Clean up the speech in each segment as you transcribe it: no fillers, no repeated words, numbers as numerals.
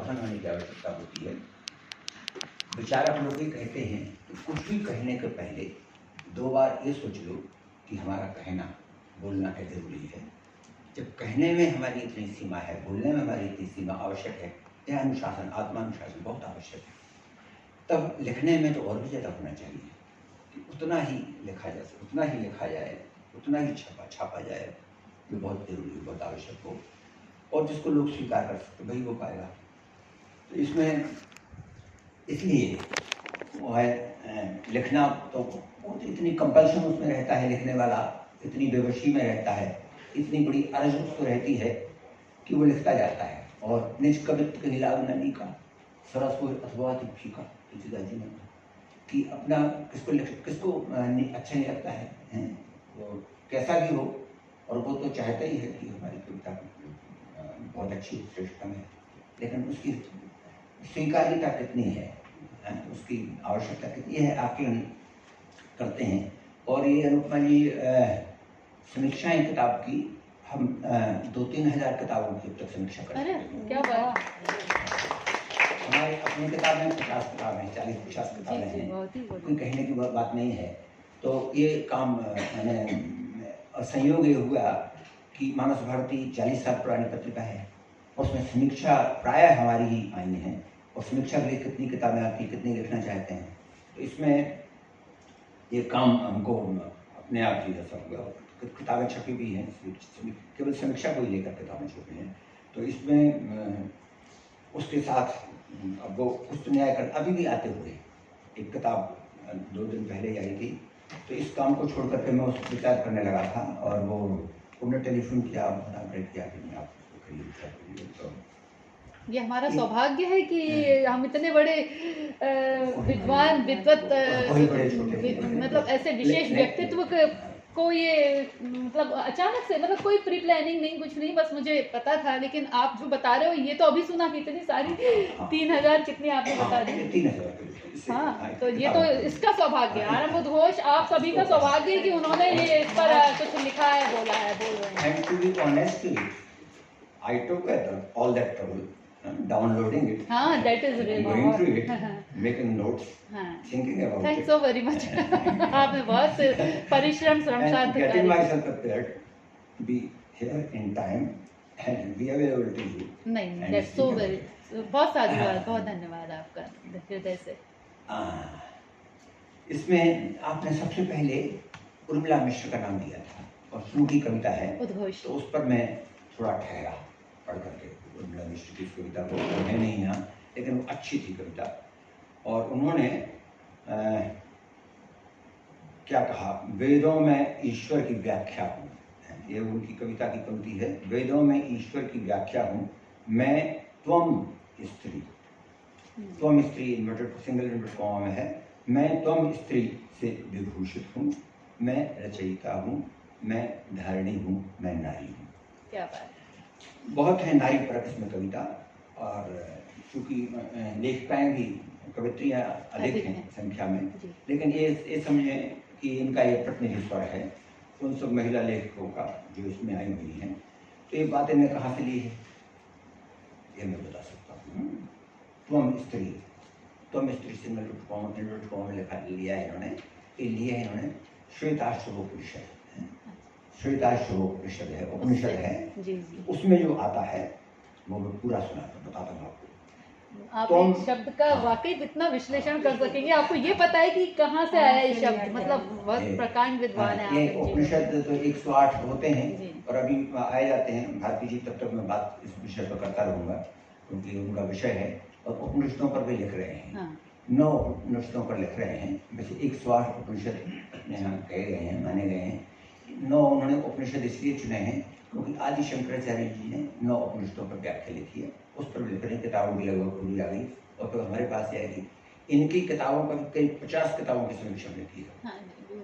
सावधान होने की आवश्यकता होती है। विचारक लोग ये कहते हैं कि कुछ भी कहने के पहले 2 बार ये सोच लो कि हमारा कहना, बोलना है ज़रूरी है। जब कहने में हमारी इतनी सीमा है, बोलने में हमारी इतनी सीमा आवश्यक है, यह अनुशासन, आत्मानुशासन बहुत आवश्यक है। तब लिखने में तो और भी ज़्यादा होना चाहिए कि उतना ही लिखा जा सके, उतना ही लिखा जाए, उतना ही छापा जाए जो बहुत ज़रूरी, बहुत आवश्यक हो, और जिसको लोग स्वीकार कर सकते वही हो पाएगा। तो इसमें इसलिए वो है लिखना तो इतनी कंपल्शन उसमें रहता है, लिखने वाला इतनी बेवशी में रहता है, इतनी बड़ी अरज उसको रहती है कि वो लिखता जाता है। और निज कवित्व के हिलाव ननी का सरसों अथवा फीका, तुलसीदास जी ने कि अपना किसको अच्छा नहीं लगता है वो कैसा भी हो, और वो तो चाहता ही है कि हमारी कविता बहुत अच्छी श्रेष्ठतम है, लेकिन उसकी स्वीकार्यता कितनी है, उसकी आवश्यकता कितनी है, आकलन करते हैं। और ये अनुपमा जी समीक्षाएं किताब की हम 2-3 हज़ार किताबों की अब तक समीक्षा करते हैं। क्या बात! हमारे अपनी किताब में 50 किताबें हैं, 40-50 किताबें हैं, कोई कहने की बात नहीं है। तो ये काम मैंने संयोग ये हुआ कि मानस भारती 40 साल पुरानी पत्रिका है, और उसमें समीक्षा प्रायः हमारी ही आई है, और समीक्षा के लिए कितनी किताबें आती, कितनी लिखना चाहते हैं, तो इसमें ये काम हमको अपने आप ही ऐसा हुआ। किताबें छपी भी हैं, केवल समीक्षा को ही लेकर किताबें छपी हैं। तो इसमें उसके साथ अब वो कुछ न्याय कर अभी भी आते हुए एक किताब 2 दिन पहले आई थी, तो इस काम को छोड़ करके मैं उस विचार करने लगा था, और वो उन्होंने टेलीफोन किया, ब्रेक किया कि नहीं आप उसको करिए। तो ये हमारा सौभाग्य है कि हम इतने बड़े विद्वान विद्वत मतलब ऐसे विशेष व्यक्तित्व को ये मतलब अचानक से, मतलब कोई प्री प्लानिंग नहीं, कुछ नहीं, बस मुझे पता था। लेकिन आप जो बता रहे हो ये तो अभी सुना कि इतनी सारी 3000 कितनी आपने बता दी। 3000। हाँ, तो ये तो इसका सौभाग्य, आरंभ उद्घोष आप सभी का सौभाग्य है कि उन्होंने ये इस पर कुछ लिखा है, बोल रहे हैं। And to be honest, I took all that trouble, downloading it, that is really going through it, making notes, thinking about it. Thanks so very much. आपने बहुत परिश्रम श्रमसाध्य and getting myself prepared to be here in time and be available to you. नहीं, that's so very, बहुत साधुवाद, बहुत धन्यवाद आपका हृदय से। इसमें आपने सबसे पहले उर्मिला मिश्र का नाम दिया था, और शुरू की कविता है उद्घोष, तो उस पर मैं थोड़ा ठहरा पढ़ करके। उर्मिला मिश्र की कविता को पढ़े नहीं यहाँ, लेकिन वो अच्छी थी कविता। और उन्होंने क्या कहा, वेदों में ईश्वर की व्याख्या हूँ, ये उनकी कविता की पंक्ति है, वेदों में ईश्वर की व्याख्या हूँ मैं, त्वम स्त्री, त्वम स्त्री इन्वर्टेड सिंगल इन्वर्टेड कॉमा में है, मैं त्वम स्त्री से विभूषित हूँ, मैं रचयिता हूँ, मैं धारिणी हूँ, मैं नारी हूँ। क्या बात, बहुत है नारी परक इसमें कविता। और चूँकि लेखिकाएँ भी, कवित्रियाँ अधिक हैं संख्या में, लेकिन ये समझें कि इनका ये प्रतिनिधि स्वर है उन सब महिला लेखकों का जो इसमें आई हुई हैं। तो ये बातें मैं कहाँ से ली है ये मैं बता सकता हूँ। त्वम स्त्री सिंगल फॉर्म लिया है इन्होंने, ये लिए है इन्होंने श्वेताश्वोपनिषद, श्वेताश्वोपनिषद है, उपनिषद है, उसमें जो आता है वो मैं पूरा बताता हूँ आपको। आप इस शब्द का वाकई इतना विश्लेषण कर सकेंगे, आपको ये पता है कि कहाँ से आया ये शब्द, मतलब बहुत प्रकांड विद्वान है। ये उपनिषद तो 108 होते हैं और अभी आए जाते हैं। भारती जी तब तक मैं बात इस विषय पर करता रहूँगा क्योंकि उनका विषय है, और उपनिषदों पर भी लिख रहे हैं। 9 उपनिषदों पर लिख रहे हैं, वैसे 108 उपनिषद अपने यहाँ कहे गए हैं, माने गए हैं। 9 उन्होंने उपनिषद इसलिए चुने हैं क्योंकि आदि शंकराचार्य जी ने 9 उपनिषदों पर व्याख्या लिखी है, उस पर लिख रहे हैं। किताबों की लगभग पूरी आ गई और फिर हमारे पास आएगी। इनकी किताबों पर करीब 50 किताबों की समीक्षा लिखी है।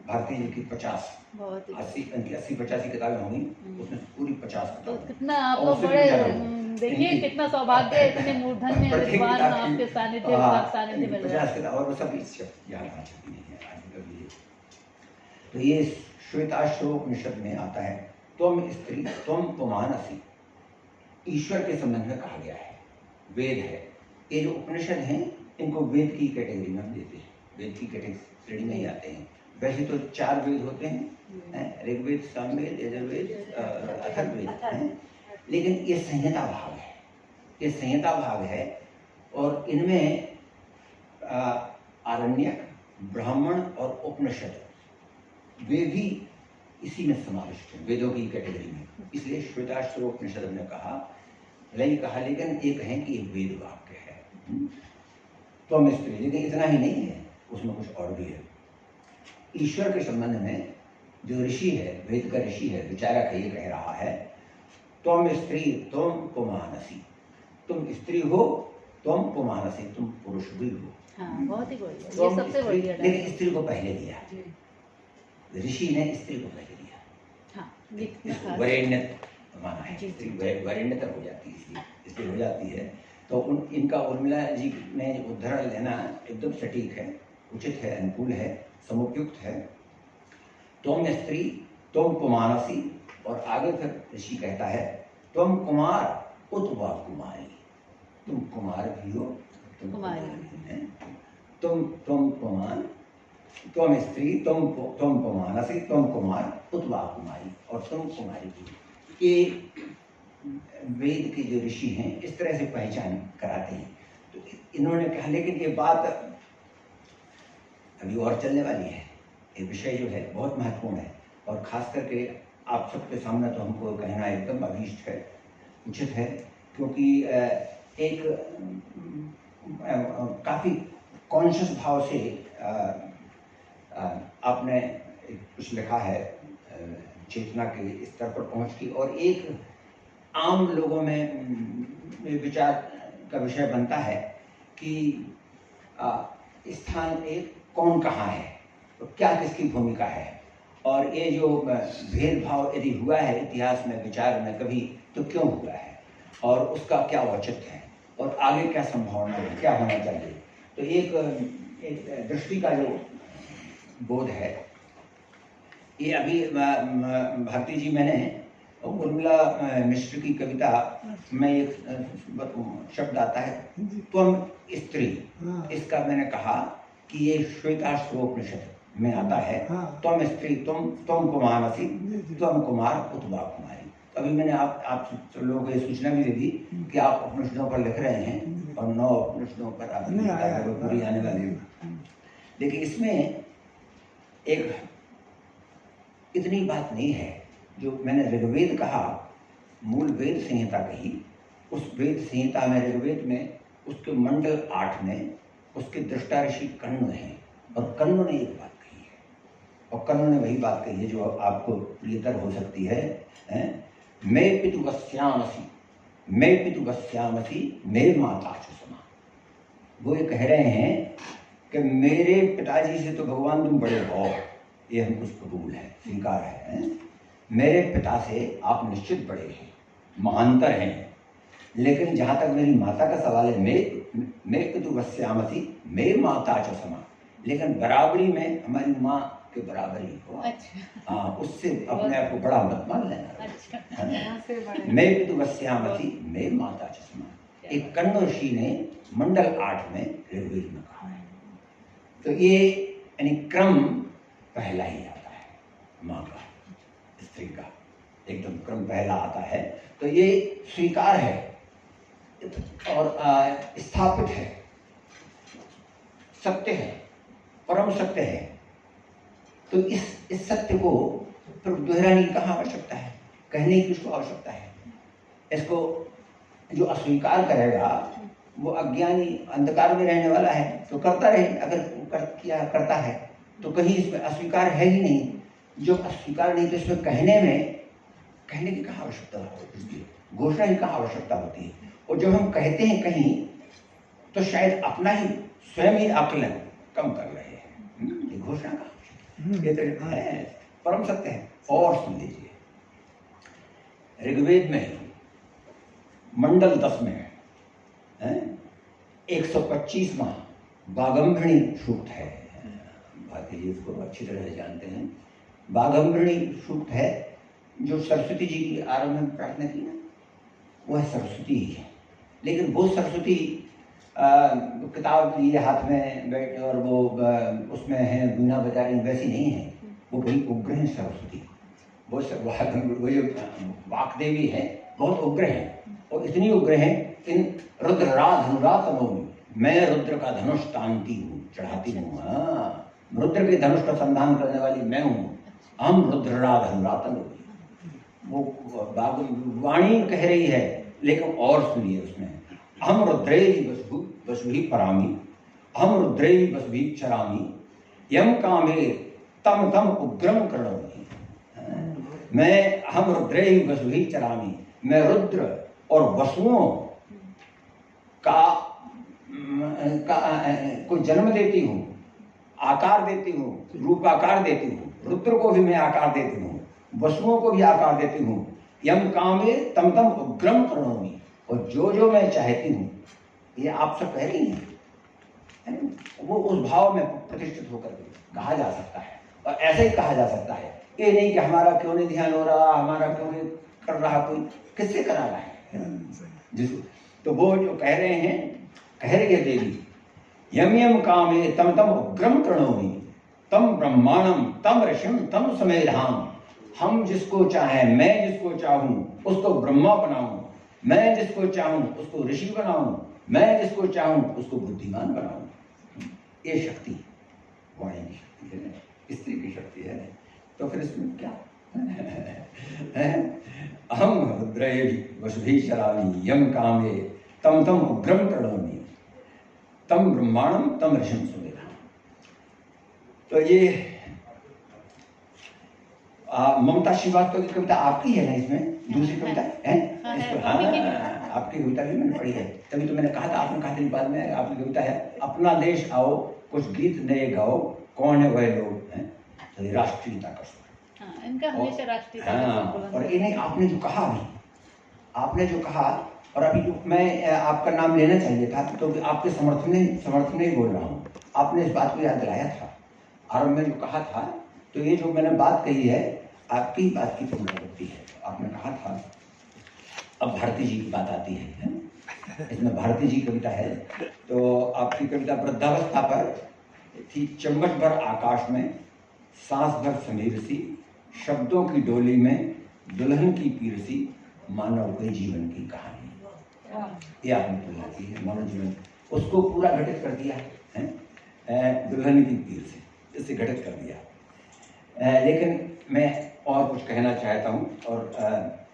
भारती जी की 50, 80-85 किताबें होंगी, उसमें पूरी 50 किताबें। कितना आप लोग बड़े, देखिए कितना सौभाग्य है, इतने मूर्धन्य विद्वान आपके सानिध्य में 50 किताब, और वो सब यहाँ छपी नहीं है आज कभी। तो ये श्वेताश्वोपनिषद में आता है, त्वम स्त्री त्वम पुमानसी, ईश्वर के संबंध में कहा गया है। वेद है, ये जो उपनिषद हैं इनको वेद की कैटेगरी में हम देते हैं, वेद की कैटेगरी श्रेणी में ही आते हैं। वैसे तो 4 वेद होते हैं, ऋग्वेद, सामवेद, यजुर्वेद, अथर्ववेद हैं, लेकिन ये संहिता भाग है, ये संहिता भाग है और इनमें आरण्यक, ब्राह्मण और उपनिषद वे भी इसी में समाविष्ट हैं, वेदों की कैटेगरी में। इसलिए श्वेताश्वरोपनिषद ने कहा, लेकिन एक है कि एक वेद वाक्य है त्वम स्त्री, लेकिन इतना ही नहीं है, उसमें कुछ और भी है। ईश्वर के संबंध में जो ऋषि है, वेद का ऋषि है, विचारक है, ये कह रहा है त्वम स्त्री त्वम पुमानसी, तुम स्त्री हो, त्वम पुमानसी, तुम पुरुष भी हो। हाँ, बहुत ही बढ़िया, ये सबसे बढ़िया। लेकिन स्त्री को पहले दिया, ऋषि ने स्त्री को पहले दिया। हाँ, वरेण्य माना है, स्त्री वरेण्यता हो जाती है, इसलिए हो जाती है। तो इनका उर्मिला जी ने उद्धरण लेना एकदम सटीक है, उचित है, अनुकूल है, समुपयुक्त है। त्वम स्त्री त्वम पुमानसी, और आगे फिर ऋषि कहता है त्वम कुमार उत वा कुमारी, तुम कुमार भी हो, तुम कुमारी हैं, तुम पुमान, त्वम स्त्री त्वम पुमानसी, तुम कुमार उत वा कुमारी, और तुम कुमारी भी। ये वेद के जो ऋषि हैं इस तरह से पहचान कराते हैं। तो इन्होंने कहा, लेकिन ये बात अभी और चलने वाली है, ये विषय जो है बहुत महत्वपूर्ण है, और खास करके आप सबके सामने तो हमको कहना एकदम अभीष्ट है, उचित है, क्योंकि एक काफ़ी कॉन्शियस भाव से आपने कुछ लिखा है, चेतना के स्तर पर पहुंच की, और एक आम लोगों में विचार का विषय बनता है कि स्थान एक कौन कहाँ है, तो क्या किसकी भूमिका है, और ये जो भेदभाव यदि हुआ है इतिहास में, विचार में कभी, तो क्यों हुआ है, और उसका क्या औचित्य है, और आगे क्या संभावना है, क्या होना चाहिए। तो एक दृष्टि का जो बोध है, ये अभी भारती जी, मैंने उर्मिला मिश्र की कविता में एक शब्द आता है त्वम स्त्री, इसका मैंने कहा कि ये श्वेताश्वरोपनिषद में आता है, त्वम स्त्री त्वम पुमानसी, त्वम कुमार उत वा कुमारी। अभी मैंने आप लोगों को ये सूचना भी दे दी कि आप उपनिषदों पर लिख रहे हैं, और 9 उपनिषदों पर आप पूरी आने वाली है। लेकिन इसमें एक इतनी बात नहीं है, जो मैंने ऋग्वेद कहा, मूल वेद संहिता कही, उस वेद संहिता में, ऋग्वेद में, उसके मंडल 8 में उसके दृष्टा ऋषि कण्व हैं, और कण्व ने एक बात कही है, और कण्व ने वही बात कही है जो आपको प्रियतर हो सकती है, मैं पितु वस्यामसी, मैं पितु वस्यामसी, मैं माता च समा। वो ये कह रहे हैं कि मेरे पिताजी से तो भगवान तुम बड़े हो, ये हमको कबूल है, स्वीकार है। मेरे पिता से आप निश्चित बड़े हैं, महानतर हैं, लेकिन जहाँ तक मेरी माता का सवाल है, मैं पितु वस्यामसी, मैं माता च समा, लेकिन बराबरी में हमारी माँ के बराबरी हो। अच्छा। हाँ, उससे अपने आप को बड़ा मत मान लेना। अच्छा। मैं पितु वस्यामसी, मैं माता च समा, एक कण्व ऋषि ने मंडल 8 में ऋग्वेद में कहा है। तो ये यानी क्रम पहला ही आता है, माँ का, स्त्री का एकदम क्रम पहला आता है। तो ये स्वीकार है और स्थापित है, सत्य है, परम सत्य है। तो इस सत्य को फिर दोहराने की कहाँ आवश्यकता है, कहने की उसको आवश्यकता है। इसको जो अस्वीकार करेगा वो अज्ञानी, अंधकार में रहने वाला है, तो करता रहे, अगर करता है तो कहीं इसमें अस्वीकार है ही नहीं। जो अस्वीकार नहीं, तो इसमें कहने की कहाँ आवश्यकता होती है, घोषणा की कहाँ आवश्यकता होती है। और जब हम कहते हैं कहीं, तो शायद अपना ही स्वयं ही आकलन कम कर रहे हैं, ये घोषणा का ये तो है, परम सत्य है। और सुन लीजिए, ऋग्वेद में मंडल 10 में 125वां बाघम्भृणी सूक्त है। भारती जी इसको अच्छी तरह से जानते हैं। बाघम्भृणी सूक्त है, जो सरस्वती जी की आरंभ में प्रार्थना की ना, वह सरस्वती ही है। लेकिन वो सरस्वती किताब लिए हाथ में बैठे और वो उसमें है वीणा बजा रही, वैसी नहीं है। वो बड़ी उग्र है सरस्वती। वो जो वाक देवी है बहुत उग्र है, और इतनी उग्र है इन रुद्ररा धनुरा तनोमि, मैं रुद्र का धनुष तानती हूँ, चढ़ाती हूँ। हाँ, रुद्र के धनुष का संधान करने वाली मैं हूँ। हम रुद्ररा धनुरा तनोमि। वो वाणी कह रही है, लेकिन और सुनिए उसमें, हम रुद्रैः वसुभिः परामि, हम रुद्रैः वसुभिः चरामि, यम कामे तम तम उग्रम करोमि। हम रुद्रैः वसुभिः चरामि, मैं रुद्र और वसुओं को जन्म देती हूँ, आकार देती हूँ, रूपाकार देती हूँ। रुद्र को भी मैं आकार देती हूँ, वसुओं को भी आकार देती हूँ। यम कामे तम तम उग्रम करोमि, और जो मैं चाहती हूँ, ये आप सब कह रही हैं, वो उस भाव में प्रतिष्ठित होकर कहा जा सकता है। और ऐसे ही कहा जा सकता है, ये नहीं कि हमारा क्यों नहीं ध्यान हो रहा, हमारा क्यों नहीं कर रहा, कोई किससे करा रहा है जिसको। तो वो जो कह रहे हैं, कह रही है देवी, यम यम कामे तम तम उग्रम प्रणोमि, तम ब्रह्मांडम तम ऋषिम तम समेधाम। हम जिसको चाहें, मैं जिसको चाहूं उसको ब्रह्मा बनाऊं, मैं जिसको चाहूं उसको ऋषि बनाऊं, मैं जिसको चाहूं उसको बुद्धिमान बनाऊं। ये शक्ति वाणी की शक्ति है, स्त्री की शक्ति है। तो फिर इसमें क्या हम रुद्रैः वसुभिः चरामि, यम कामे तम तम उग्रम प्रणोमि, तम ब्रह्मांडम तम ऋषिम समेधाम। तो ये ममता श्रीवास्तव की कविता आपकी है ना, इसमें दूसरी कविता है? हाँ, आपकी कविता भी मैंने पढ़ी है, तभी तो मैंने कहा था, आपने कहा था बाद में आपकी कविता है, अपना देश आओ कुछ गीत नए गाओ, कौन है वह लोग हैं, तो राष्ट्रीयता का स्वर। इनका हमेशा राष्ट्रीयता। हाँ, और इन्हें आपने जो कहा अभी, आपने जो कहा, और अभी जो मैं आपका नाम लेना चाहिए था, तो आपके समर्थन में ही बोल रहा हूँ। आपने इस बात को याद दिलाया था, और मैं जो कहा था, तो ये जो मैंने बात कही है आपकी बात की पुनरावृत्ति है। आपने कहा था, अब भारती जी की बात आती है, इसमें भारती जी कविता है। तो आपकी कविता वृद्धावस्था पर थी। चम्मच भर आकाश में, सांस भर समीर सी, शब्दों की डोली में दुल्हन की पीर सी, मानव के जीवन की कहानी। ये आपने तुलना की है, मानव जीवन, उसको पूरा घटित कर दिया है दुल्हन की पीर से, इससे घटित कर दिया। लेकिन मैं और कुछ कहना चाहता हूँ। और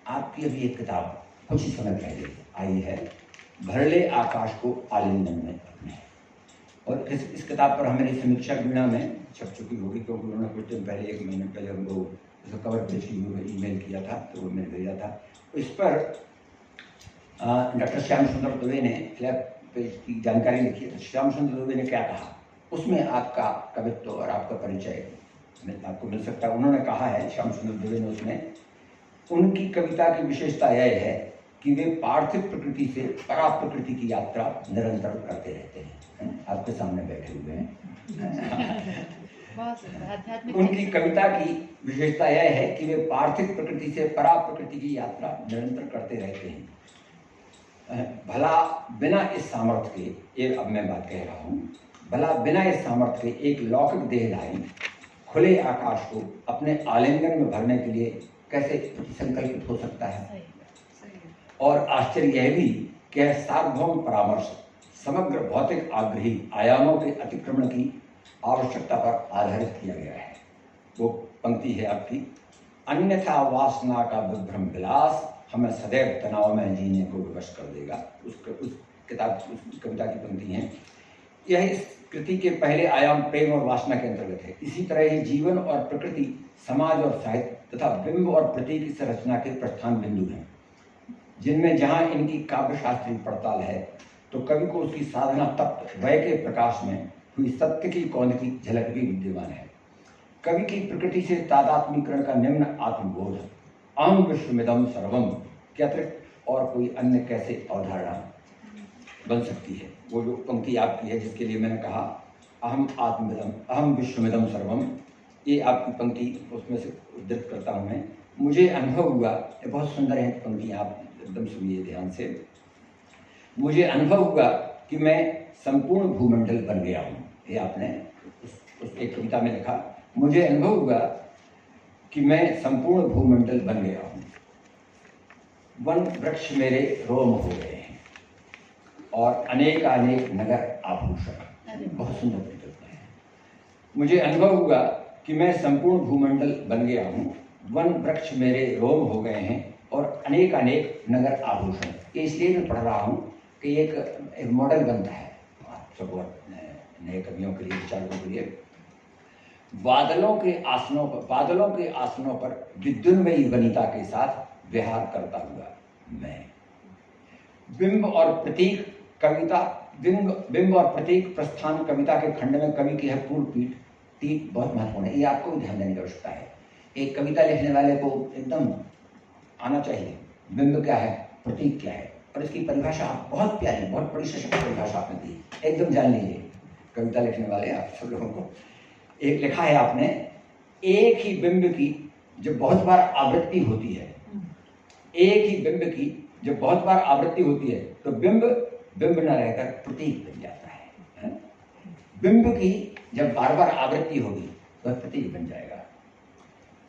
आपकी अभी एक किताब कुछ ही समय पहले आई है, भर ले आकाश को आलिंगन में अपने, और इस किताब पर हमारी समीक्षा वीणा में छप चुकी होगी, क्योंकि उन्होंने कुछ दिन पहले, 1 महीने पहले हमको उसका कवर पेज की ईमेल किया था, तो वो मैंने भेजा था। इस पर डॉक्टर श्याम सुंदर दुबे ने फ्लैप पेज की जानकारी लिखी है। श्याम सुंदर दुबे ने क्या कहा, उसमें आपका कवित्व और आपका परिचय आपको मिल सकता है। उन्होंने कहा है, श्याम सुंदर दुबे ने, उसमें उनकी कविता की विशेषता यह है कि वे पार्थिव प्रकृति से परा प्रकृति की यात्रा निरंतर करते रहते हैं। आपके सामने बैठे हुए हैं। उनकी कविता की विशेषता यह है कि वे पार्थिव प्रकृति से परा प्रकृति की यात्रा निरंतर करते रहते हैं। भला बिना इस सामर्थ्य के, एक अब मैं बात कह रहा हूँ, भला बिना इस सामर्थ्य के एक लौकिक देहधारी खुले आकाश को अपने आलिंगन में भरने के लिए कैसे संकल्पित हो सकता है। और आश्चर्य यह भी कि सार्वभौम परामर्श समग्र भौतिक आग्रही आयामों के अतिक्रमण की आवश्यकता पर आधारित किया गया है। वो पंक्ति है आपकी, अन्यथा वासना का विभ्रम विलास हमें सदैव तनाव में जीने को विवश कर देगा। उस कविता की पंक्ति है। यह इस कृति के पहले आयाम प्रेम और वासना के अंतर्गत है। इसी तरह ही जीवन और प्रकृति, समाज और साहित्य तथा बिंब और प्रतीक इस रचना के प्रस्थान बिंदु हैं, जिनमें जहाँ इनकी काव्य शास्त्रीय पड़ताल है, तो कवि को उसकी साधना तप्त वय के प्रकाश में हुई सत्य की कौन की झलक भी विद्यमान है। कवि की प्रकृति से तादात्मीकरण का निम्न आत्मबोध, अहम विश्वमिदं सर्वम के अतिरिक्त और कोई अन्य कैसे अवधारणा बन सकती है। वो जो पंक्ति आपकी है, जिसके लिए मैंने कहा अहम आत्मविदम, अहम विश्वमिदं सर्वम, ये आपकी पंक्ति, उसमें से उद्धृत करता हूँ मैं। मुझे अनुभव हुआ, ये बहुत सुंदर है पंक्ति, आप एकदम सुनिए ध्यान से। मुझे अनुभव हुआ कि मैं संपूर्ण भूमंडल बन गया हूँ। ये आपने उस एक कविता में लिखा। मुझे अनुभव हुआ कि मैं संपूर्ण भूमंडल बन गया हूँ, वन वृक्ष मेरे रोम हो गए हैं और अनेक अनेक नगर आभूषण। बहुत सुंदर प्रकल्प है। मुझे अनुभव हुआ कि मैं संपूर्ण भूमंडल बन गया हूँ, वन वृक्ष मेरे रोम हो गए हैं और अनेक अनेक नगर आभूषण। ये इसलिए मैं पढ़ रहा हूँ कि एक मॉडल बनता है सब नए कवियों के लिए, विचारकों के लिए। बादलों के आसनों पर विद्युन्मयी वनिता के साथ विहार करता हुआ मैं। बिंब और प्रतीक प्रस्थान कविता के खंड में कवि की है पूर्व पीठ। टीक बहुत महत्वपूर्ण है, ये आपको ध्यान देने की आवश्यकता है। एक कविता लिखने वाले को एकदम आना चाहिए बिंब क्या है, प्रतीक क्या है, और इसकी परिभाषा आप बहुत प्यारी, बहुत बड़ी सशक्त परिभाषा आपने दी, एकदम जान लीजिए। कविता लिखने वाले आप सब लोगों को एक लिखा है आपने, एक ही बिंब की जब बहुत बार आवृत्ति होती है, एक ही बिंब की जब बहुत बार आवृत्ति होती है तो बिंब न रहकर प्रतीक बन जाता है। बिंब की जब बार बार आवृत्ति होगी तो वह प्रतीक बन जाएगा।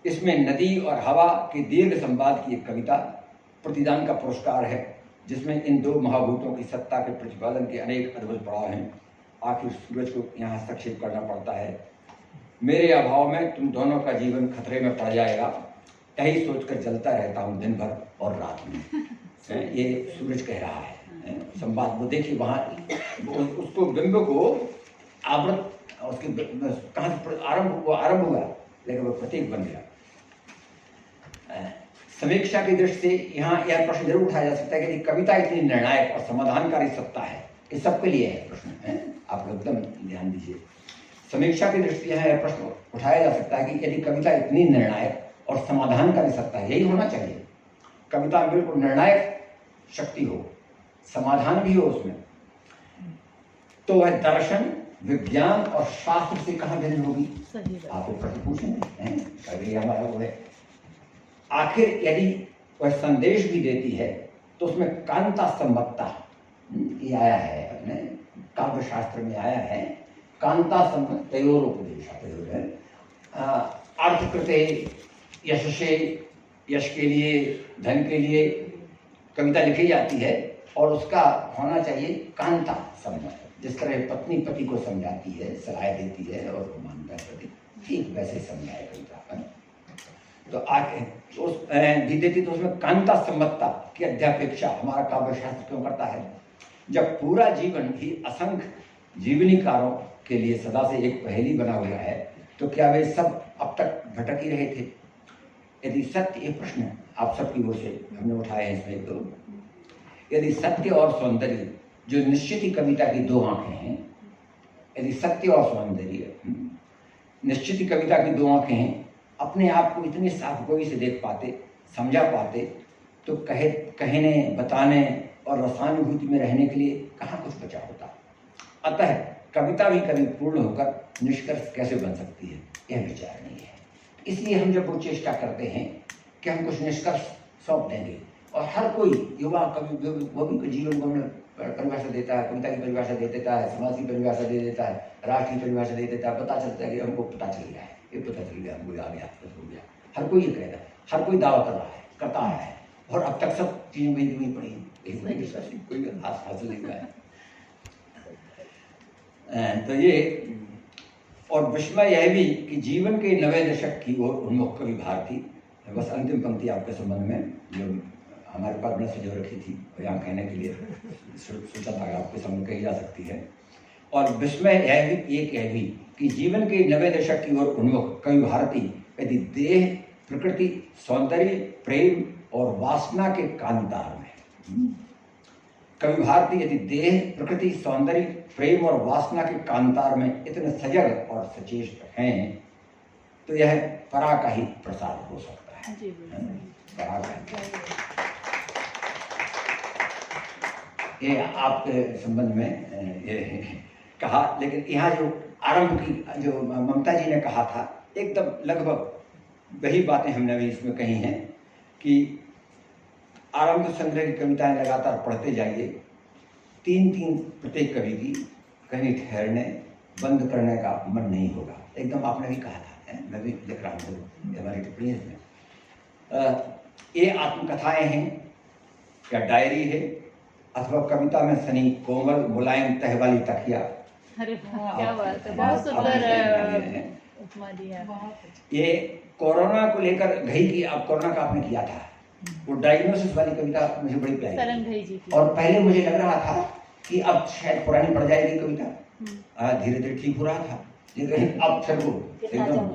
इसमें नदी और हवा के दीर्घ संवाद की एक कविता प्रतिदान का पुरस्कार है, जिसमें इन दो महाभूतों की सत्ता के प्रतिपादन के अनेक अद्भुत पड़ाव हैं। आखिर सूरज को यहाँ हस्तक्षेप करना पड़ता है। मेरे अभाव में तुम दोनों का जीवन खतरे में पड़ जाएगा, यही सोचकर जलता रहता हूँ दिन भर और रात में। ये सूरज कह रहा है संवाद। वो देखिए वहाँ उसको बिंब को आवृत, उसके कहाँ आरंभ हुआ लेकिन वो प्रतीक बन गया। समीक्षा की दृष्टि से यहाँ यह प्रश्न जरूर उठाया जा सकता है कि कविता इतनी निर्णायक और समाधानकारी सत्ता है, इस सबके लिए है प्रश्न है, आप एकदम ध्यान दीजिए। समीक्षा की दृष्टि से यह प्रश्न उठाया जा सकता है कि यदि कविता इतनी निर्णायक और समाधानकारी सत्ता है, यही होना चाहिए, कविता में बिल्कुल निर्णायक शक्ति हो, समाधान भी हो उसमें, तो वह दर्शन, विज्ञान और शास्त्र से कहाँ भिन्न होगी? आप प्रश्न पूछेंगे, कभी हमारा वो है। आखिर यदि वह संदेश भी देती है तो उसमें कांता संबत्ता, ये आया है अपने काव्य शास्त्र में आया है, कांता संबत्त तयोरोपदेश है। अर्थकृते यशसे, यश के लिए, धन के लिए कविता लिखी जाती है और उसका होना चाहिए कांता संबत्त। जिस तरह पत्नी पति को समझाती है, सलाह देती है और वो मानता है पति, ठीक वैसे समझाए कविता। तो आगे उस भी देती तो उसमें कांता संबत्ता की अध्यापेक्षा हमारा काव्य शास्त्र क्यों करता है? जब पूरा जीवन ही असंख्य जीवनीकारों के लिए सदा से एक पहेली बना हुआ है, तो क्या वे सब अब तक भटक ही रहे थे? यदि सत्य, ये प्रश्न आप सबकी ओर से हमने उठाए हैं इसमें, तो यदि सत्य और सौंदर्य जो निश्चित ही कविता की दो आंखें हैं, यदि सत्य और सौंदर्य निश्चित ही कविता की दो आंखें हैं, अपने आप को इतने साफ गोई से देख पाते, समझा पाते, तो कहने, बताने और रसानुभूति में रहने के लिए कहाँ कुछ बचा होता। अतः कविता भी कभी पूर्ण होकर निष्कर्ष कैसे बन सकती है, यह विचार नहीं है। इसलिए हम जब वो चेष्टा करते हैं कि हम कुछ निष्कर्ष सौंप देंगे, और हर कोई युवा कवि वो भी जीवन को परिभाषा देता है, कविता की परिभाषा दे देता है, समाज की परिभाषा दे देता है, राष्ट्र की परिभाषा दे देता है, पता चलता है कि हमको पता चल गया है, ये पता चल गया, हमको आ गया, हो गया। हर कोई ये कह रहा है, हर कोई दावा कर रहा है, करता आया है, और अब तक सब चीजें वही वही पड़ी, कोई हासिल नहीं हुआ है। तो ये और विस्मय यह भी कि जीवन के 90 दशक की ओर उन्मुख कवि भारती। बस अंतिम पंक्ति आपके संबंध में जो हमारे पास में सजो रखी थी और यहाँ कहने के लिए सोचा था आपके सामने कही जा सकती है। और विस्मय यह भी कि जीवन के 90 दशक की ओर उन्मुख कवि भारती यदि देह, प्रकृति, सौंदर्य, प्रेम और वासना के कांतार में, कवि भारती यदि देह, प्रकृति, सौंदर्य, प्रेम और वासना के कांतार में इतने सजग और सचेत हैं, तो यह परा का ही प्रसाद हो सकता है। परा का ये आपके संबंध में ये कहा, लेकिन यहाँ जो आरंभ की जो ममता जी ने कहा था, एकदम लगभग वही बातें हमने भी इसमें कही हैं कि आरंभ संग्रह की कविताएं लगातार पढ़ते जाइए तीन प्रत्येक कवि की कहीं ठहरने बंद करने का मन नहीं होगा। एकदम आपने भी कहा था, मैं भी लिख रहा हूँ हमारी टिप्पणी में। ये आत्मकथाएं हैं या डायरी है अथवा कविता में सनी कोमल मुलायम तह वाली तकिया। अरे क्या बात है, बहुत सुंदर उपमा दिया। ये कोरोना को लेकर घई की, अब कोरोना का आपने किया था, वो डायग्नोसिस वाली कविता मुझे बड़ी प्यारी सरन घई जी की। और पहले मुझे लग रहा था कि अब शायद पुरानी पड़ जाएगी कविता, धीरे धीरे ठीक हो रहा था, लेकिन अब फिर वो एकदम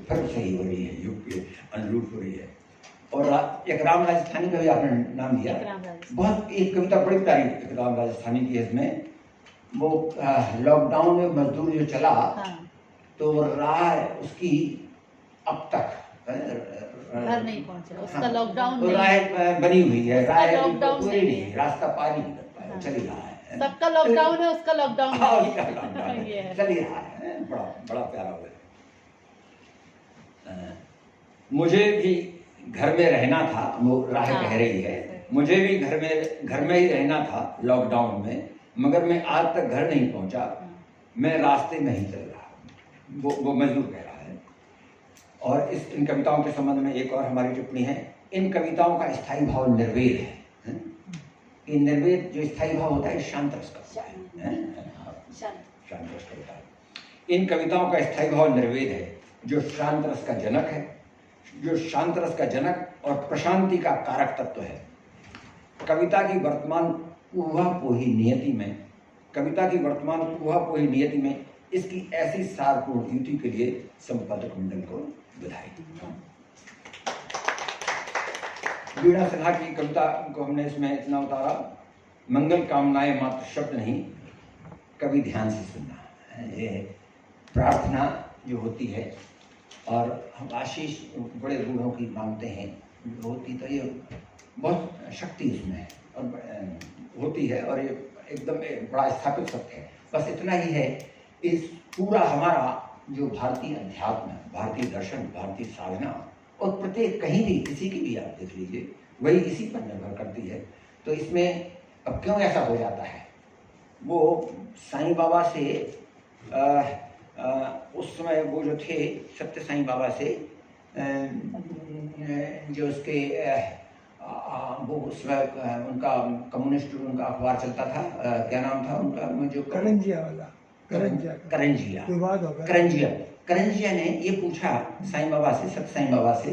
फिर सही हो रही है, युग के अनुरूप हो रही है। और एक राम राजस्थानी का भी आपने नाम दिया, बहुत एक कविता बड़ी प्यारी एक राम राजस्थानी की है। इसमें वो लॉकडाउन में मजदूर जो चला, तो राह उसकी अब तक घर नहीं पहुंचा, उसका लॉकडाउन तो राह बनी हुई है, राह लॉकडाउन पूरी नहीं है, रास्ता पार ही नहीं कर पाया, चल ही रहा है। सबका लॉकडाउन है, उसका लॉकडाउन नहीं है, चल ही रहा है। बड़ा बड़ा प्यारा हुआ। मुझे भी घर में रहना था, वो राह कह रही है, मुझे भी घर में ही रहना था लॉकडाउन में, मगर मैं आज तक घर नहीं पहुंचा, मैं रास्ते में ही चल रहा। वो मजदूर कह रहा है। और इन कविताओं के संबंध में एक और हमारी टिप्पणी है, इन कविताओं का स्थायी भाव निर्वेद है। ये निर्वेद जो स्थायी भाव होता है शांत रस का है, शांत रस का होता है। इन कविताओं का स्थायी भाव निर्वेद है, जो शांत रस का जनक है, जो शांत रस का जनक और प्रशांति का कारक तत्व है। कविता की वर्तमान ऊहापोही नियति में, कविता की वर्तमान ऊहापोही नियति में इसकी ऐसी सारपूर्ण युति के लिए संपादक मंडल को बधाई। वीणा सिन्हा की कविता को हमने इसमें इतना उतारा, मंगल कामनाएं मात्र शब्द नहीं, कवि ध्यान से सुनना। ये प्रार्थना जो होती है, और हम आशीष बड़े बूढ़ों की मांगते हैं होती, तो ये बहुत शक्ति इसमें है और होती है, और ये एकदम बड़ा स्थापित सत्य है। बस इतना ही है, इस पूरा हमारा जो भारतीय अध्यात्म, भारतीय दर्शन, भारतीय साधना, और प्रत्येक कहीं भी किसी की भी आप देख लीजिए, वही इसी पर निर्भर करती है। तो इसमें अब क्यों ऐसा हो जाता है, वो साईं बाबा से उस समय वो जो थे सत्य साईं बाबा से जो उसके वो उस समय उनका कम्युनिस्ट उनका अखबार चलता था, क्या नाम था उनका, जो करंजिया वाला, करंजिया ने ये पूछा साईं बाबा से, सत्य साईं बाबा से,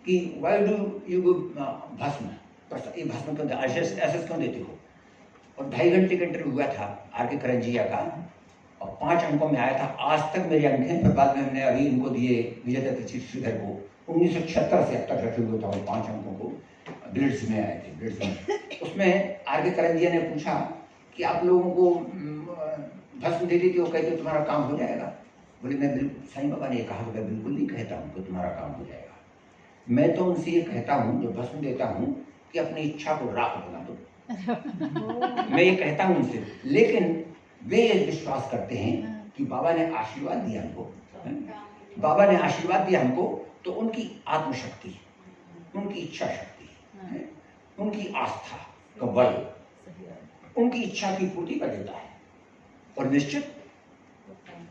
कि व्हाई डू यू भस्म, ये भस्म क्यों, एसएस क्यों देते हो। और 2.5 घंटे का इंटरव्यू हुआ था आर.के. करंजिया का, और 5 अंकों में आया था। आज तक मेरी अंकें, फिर बाद में हमने अभी इनको दिए विजय दत्त श्रीधर को, 1976 से अब तक रखे हुए था, 5 अंकों को ब्लिट्स में आए थे, ब्लिट्स में। उसमें आर.के. करंजिया ने पूछा कि आप लोगों को भस्म दे दी थी, वो कहते तुम्हारा काम हो जाएगा। बोले मैं बिल्कुल, साईं बाबा ने कहा कि मैं बिल्कुल नहीं कहता हूँ कि तुम्हारा काम हो जाएगा, मैं तो उनसे ये कहता हूँ जो भस्म देता हूँ कि अपनी इच्छा को राख बना दो। मैं ये कहता हूँ उनसे, लेकिन वे विश्वास करते हैं कि बाबा ने आशीर्वाद दिया हमको, बाबा ने आशीर्वाद दिया हमको, तो उनकी आत्मशक्ति, उनकी इच्छा शक्ति, उनकी आस्था का बल उनकी इच्छा की पूर्ति कर देता है, और निश्चित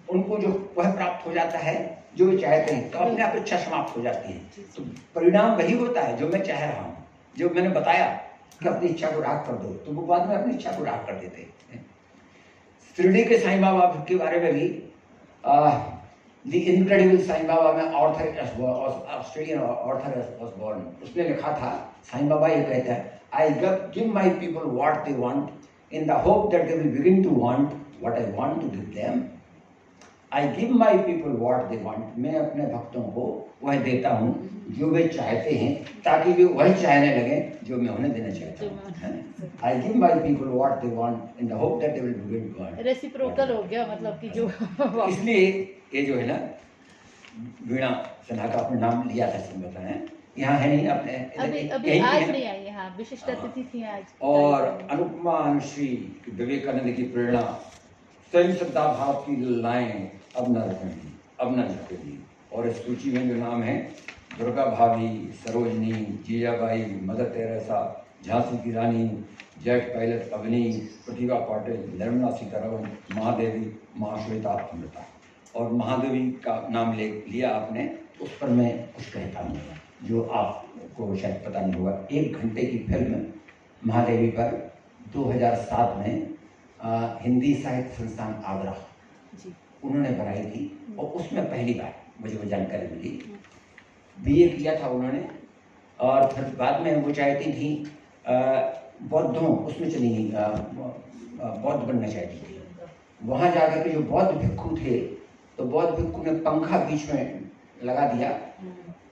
उनको जो वह प्राप्त हो जाता है जो वे चाहते हैं, तो अपने आप इच्छा समाप्त हो जाती है। तो परिणाम वही होता है जो मैं चाह रहा हूँ, जो मैंने बताया कि अपनी इच्छा को राख कर दो, तो वो बाद में अपनी इच्छा को राख कर देते हैं। शिरडी के साईं बाबा के बारे में भी द इनक्रेडिबल साईं बाबा में ऑस्ट्रेलियन ऑर्थर वाज बोर्न, उसने लिखा था, साईं बाबा ये कहता है, I give my people what they want in the hope that they will begin to want what I want to give them. I give my people what they want, मैं अपने भक्तों को वह देता हूँ जो वे चाहते हैं, ताकि वे वही चाहने लगे जो मैं उन्हें देना चाहता हूँ। I give my people what they want in the hope that they will begin to want. Reciprocal हो गया, मतलब कि जो इसलिए ये जो है ना, वीणा सिन्हा का आपने नाम लिया था, बताएं यहाँ है नहीं, अपने अभी आज नहीं आई, हाँ विशिष्ट अतिथि थी आज। और अनुपमा अनुश्री विवेकानंद की प्रेरणा, स्वयं श्रद्धा भाव की लाएं अब न रखेंगी, अब न झुकेंगी। और इस सूची में जो नाम है, दुर्गा भाभी, सरोजनी, जीजाबाई, मदर टेरेसा, झांसी की रानी, जेट पायलट अवनी, प्रतिभा पाटिल, निर्मला सीतारमण, महादेवी, महाश्वेता, अमृता। और महादेवी का नाम लिया आपने, उस पर मैं कुछ कहता हूँ जो आपको शायद पता नहीं होगा। 1 घंटे की फिल्म महादेवी पर 2007 में हिंदी साहित्य संस्थान आगरा उन्होंने बनाई थी, और उसमें पहली बार मुझे वो जानकारी मिली। बीए किया था उन्होंने, और फिर बाद में वो चाहती थी बौद्धों, उसमें चली गई, बौद्ध बनना चाहती थी। वहाँ जाकर के जो बौद्ध भिक्षु थे, तो बौद्ध भिक्षु ने पंखा बीच में लगा दिया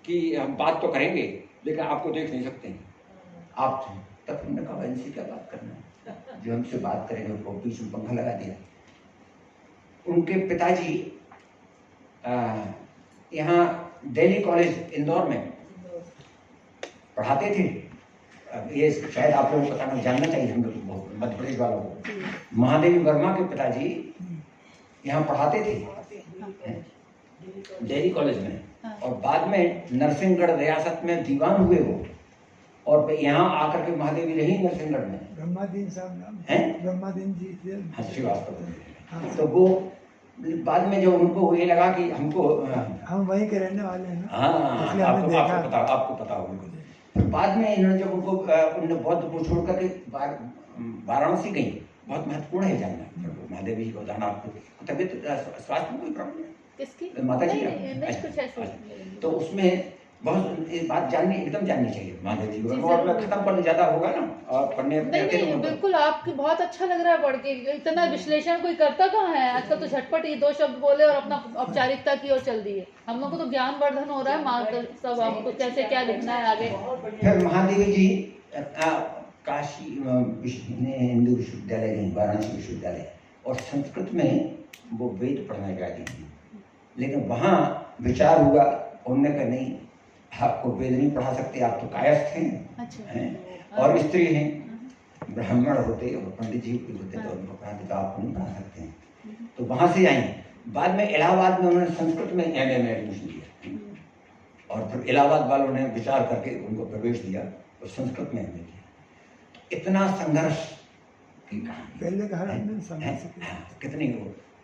कि हम बात तो करेंगे लेकिन आपको देख नहीं सकते आप। तब हमने कहा इनसे क्या बात करना है, जो हमसे बात करेंगे वो बीच में पंखा लगा दिया। उनके पिताजी यहाँ दिल्ली कॉलेज इंदौर में पढ़ाते थे। ये शायद आप लोगों को पता नहीं, जानना चाहिए हम लोग मध्य प्रदेश वालों को। महादेवी वर्मा के पिताजी यहाँ पढ़ाते थे दिल्ली कॉलेज में, और बाद में नरसिंहगढ़ रियासत में दीवान हुए वो, और यहाँ आकर के महादेवी रही नरसिंहगढ़ में। ब्रह्मादीन साहब नाम है, ब्रह्मादीन जी। हाँ श्रीवास्तव। तो वो बाद में जो उनको ये लगा कि हमको हम वहीं के रहने वाले हैं। हाँ, आपको पता होगा। फिर बाद में इन्होंने जब उनको उन्होंने बौद्ध को छोड़ करके वाराणसी गई, बहुत महत्वपूर्ण है जानना महादेवी जी को जाना। आपको तबियत स्वास्थ्य में कोई प्रॉब्लम है? किसकी? माता जी नहीं, कुछ ऐसा। तो उसमें बहुत ये बात एकदम जाननी चाहिए महादेवी जी को, और खत्म करने ज्यादा होगा ना, और पढ़ने नहीं, बिल्कुल आपको बहुत अच्छा लग रहा है पढ़ के। इतना विश्लेषण कोई करता कहाँ है आजकल, तो झटपट ये 2 शब्द बोले और अपना औपचारिकता की ओर चल दिए। हम लोग को तो ज्ञानवर्धन हो रहा है, मार्ग सब आपको कैसे क्या लिखना है आगे। फिर महादेवी जी काशी हिंदू विश्वविद्यालय गई, वाराणसी विश्वविद्यालय, और संस्कृत में वो वेद पढ़ना चाहती थी। लेकिन वहाँ विचार हुआ, उन्होंने कहा नहीं, आपको वेद नहीं पढ़ा सकते, आप तो कायस्थ हैं। अच्छा। हैं और स्त्री हैं, ब्राह्मण होते और पंडित जी भी होते तो उनको पढ़ाते, तो आप नहीं पढ़ा सकते हैं। तो वहाँ से आई। बाद में इलाहाबाद में उन्होंने संस्कृत में एमए में एडमिशन लिया, और फिर इलाहाबाद वालों ने विचार करके उनको प्रवेश दिया और संस्कृत में एमए किया। इतना संघर्ष की कहानी पहले कहा कितनी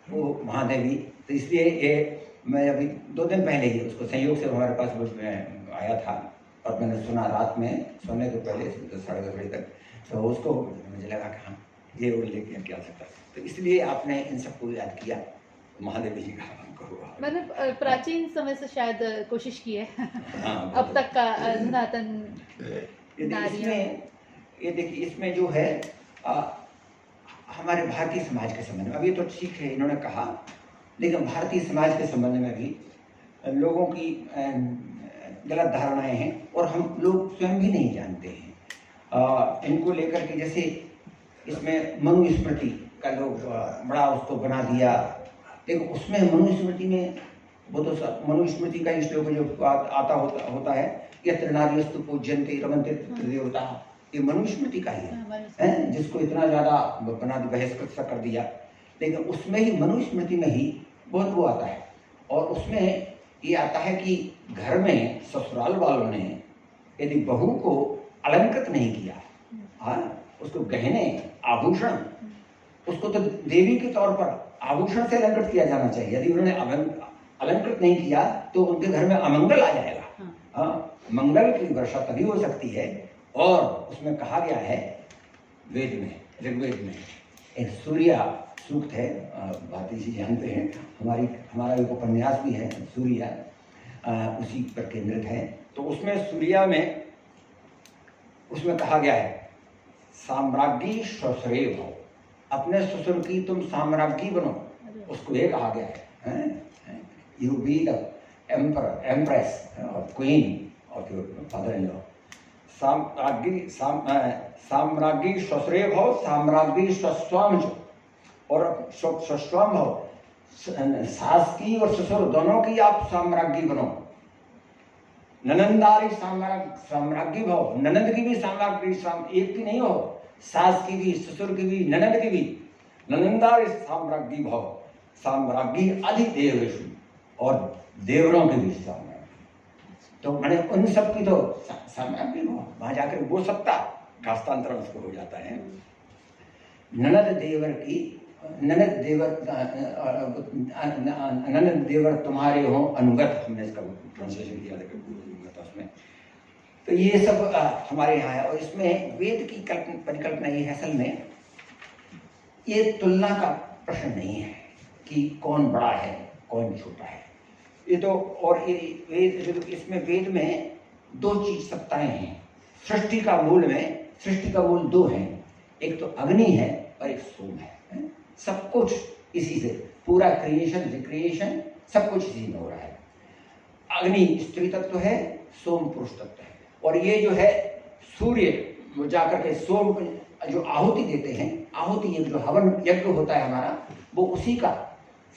वो महादेवी। तो इसलिए ये मैं अभी 2 दिन पहले ही उसको संयोग से हमारे पास आया था, और मैंने सुना रात में सोने के पहले 10-10:30 बजे तक, तो उसको मुझे लगा कि हाँ ये वो लेके क्या सकता। तो इसलिए आपने इन सबको याद किया, महादेवी जी का हमको हुआ। मैंने प्राचीन समय से शायद कोशिश की है हाँ, अब तक का धनातन इसमें ये देखिए, इसमें जो है हमारे भारतीय समाज के संबंध में, अब ये तो ठीक है इन्होंने कहा, लेकिन भारतीय समाज के संबंध में भी लोगों की गलत धारणाएं हैं, और हम लोग स्वयं भी नहीं जानते हैं इनको लेकर के। जैसे इसमें मनुस्मृति का लोग बड़ा उसको बना दिया, लेकिन उसमें मनुस्मृति में वो तो मनुस्मृति का श्लोक जो आता होता है, यत्र नार्यस्तु पूज्यन्ते रमन्ते तत्र देवताः, ये मनुस्मृति का ही है, जिसको इतना ज़्यादा बना बहिष्कृत सा कर दिया। लेकिन उसमें ही मनुस्मृति में ही बहुत वो आता है, और उसमें ये आता है कि घर में ससुराल वालों ने यदि बहू को अलंकृत नहीं किया, उसको गहने आभूषण, उसको तो देवी के तौर पर आभूषण से अलंकृत किया जाना चाहिए। यदि उन्होंने अलंकृत नहीं किया तो उनके घर में अमंगल आ जाएगा। मंगल की वर्षा तभी हो सकती है। और उसमें कहा गया है वेद में, ऋग्वेद में एक सूर्य सूक्त है, भारती जी जानते हैं, हमारा एक उपन्यास भी है सूर्य, उसी पर केंद्रित है। तो उसमें सूर्य में उसमें कहा गया है साम्राज्ञी स्वश्रेय भव, अपने ससुर की तुम साम्राज्ञी बनो, उसको ये कहा गया है you be the emper empress और queen of your father in law. साम्राज्ञी स्वश्रेय भव, साम्राज्ञी स्वस्वाम, और स्वस्वाम भव, सास की और ससुर दोनों की आप साम्राज्ञी बनो। ननंदारी साम्राज्ञी भव, ननंद की भी साम्राज्ञी, एक की नहीं हो, सास की भी, ससुर की भी, ननंद की भी। ननंदारी साम्राज्ञी भव, साम्राज्ञी अधिदेवेषु, और देवरों की भी साम्राज्ञी। तो मैंने उन सब की तो साम्राज्ञी हो, वहां जाकर वो सत्ता कास्तांतरण उसको हो जाता है। ननद देवर तुम्हारे हो अनुगत, हमने इसका ट्रांसलेशन किया था उसमें। तो ये सब हमारे यहाँ है। और इसमें वेद की परिकल्पना ये है, असल में ये तुलना का प्रश्न नहीं है कि कौन बड़ा है कौन छोटा है। ये तो, और ये वेद, इसमें वेद में दो चीज सत्ताएं हैं। सृष्टि का मूल दो हैं, एक तो अग्नि है और एक सोम है। सब कुछ इसी से, पूरा क्रिएशन रिक्रिएशन सब कुछ इसी में हो रहा है। अग्नि स्त्री तत्व है, सोम पुरुष तत्व है। और ये जो है सूर्य वो जाकर के सोम जो आहुति देते हैं, आहुति जो हवन यज्ञ होता है हमारा, वो उसी का